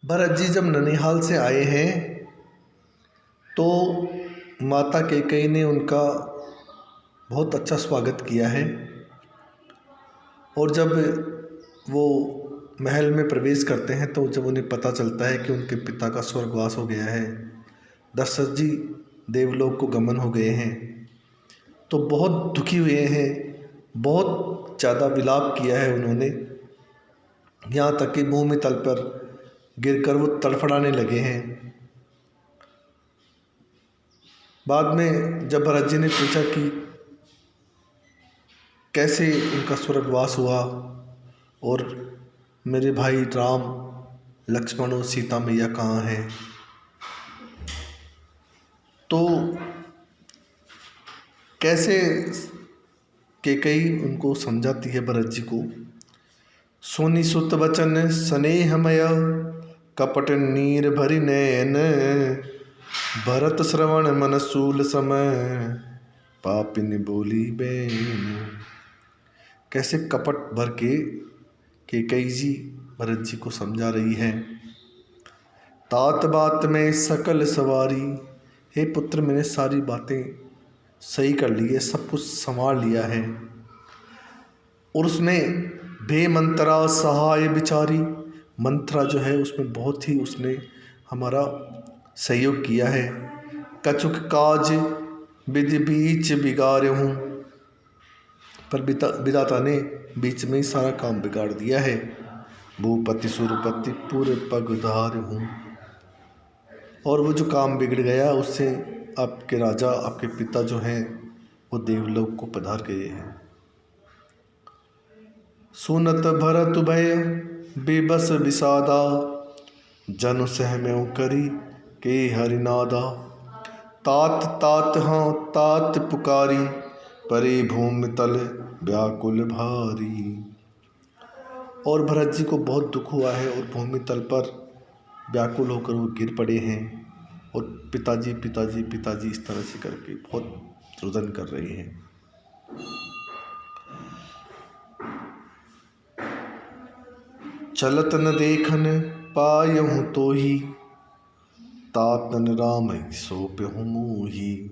भरत जी जब ननिहाल से आए हैं तो माता कैकेयी ने उनका बहुत अच्छा स्वागत किया है। और जब वो महल में प्रवेश करते हैं तो जब उन्हें पता चलता है कि उनके पिता का स्वर्गवास हो गया है, दशरथ जी देवलोक को गमन हो गए हैं, तो बहुत दुखी हुए हैं, बहुत ज़्यादा विलाप किया है उन्होंने। यहाँ तक कि भूमि तल पर गिरकर वो तड़फड़ाने लगे हैं। बाद में जब भरत जी ने पूछा कि कैसे उनका स्वर्गवास हुआ और मेरे भाई राम, लक्ष्मण और सीता मैया कहाँ हैं, तो कैसे कैकेयी उनको समझाती है भरत जी को। सोनी सुत बचन स्नेहमय, कपट नीर भरि नैन, भरत श्रवण मन सूल समय, पापिन बोली बैन। कैसे कपट भर के कैकेयी जी भरत जी को समझा रही है। तात बात में सकल सवारी, हे पुत्र मैंने सारी बातें सही कर ली है, सब कुछ संभाल लिया है। और उसमें भे मंत्रा सहाय विचारी, मंत्रा जो है उसमें बहुत ही उसने हमारा सहयोग किया है। कछुक काज विधि बीच बिगाड़हूँ, पर विधाता ने बीच में ही सारा काम बिगाड़ दिया है। भूपति सुरपति पूरे पग उधारहूँ, और वो जो काम बिगड़ गया उससे आपके राजा, आपके पिता जो हैं वो देवलोक को पधार गए हैं। सुनत भरत भय बेबस विषादा, जनु सहम्यो करी के हरिनादा। तात तात हाँ तात पुकारी, परे भूमि तल व्याकुल भारी। और भरत जी को बहुत दुख हुआ है और भूमि तल पर व्याकुल होकर वो गिर पड़े हैं और पिताजी पिताजी पिताजी इस तरह से करके बहुत रुदन कर रहे हैं। चलत न देखन पायहूँ तो ही, तातन राम सौंपहूँ मोही।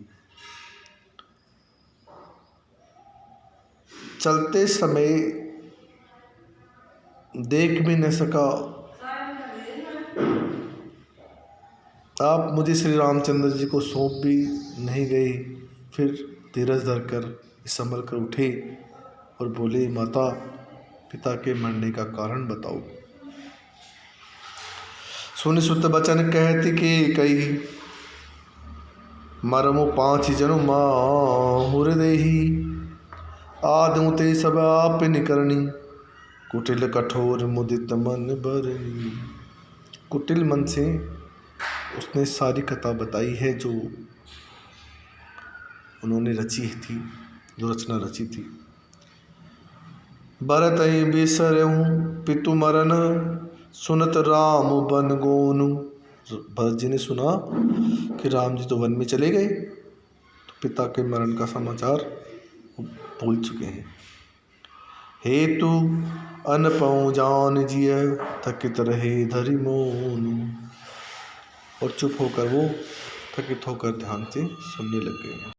चलते समय देख भी न सका, आप मुझे श्री रामचंद्र जी को सौंप भी नहीं गए। फिर धीरज धरकर संभल कर उठे और बोले, माता पिता के मरने का कारण बताओ। सुनि सुत बचन कहती कैकेयी, मरमु 5 जनु माहुर देही। आदमु ते सब आपनि करनी, कुटिल कठोर मुदित मन बरनी। कुटिल मन से उसने सारी कथा बताई है जो उन्होंने रची थी, जो रचना रची थी। भरत बिसरहूँ पितु मरन, सुनत राम बन गोनु। भरत जी ने सुना कि राम जी तो वन में चले गए, तो पिता के मरण का समाचार भूल चुके हैं। हेतु अनपहुँ जान जिय, थकित रहे धरि मोनु। और चुप होकर वो थकित होकर ध्यान से सुनने लग गए।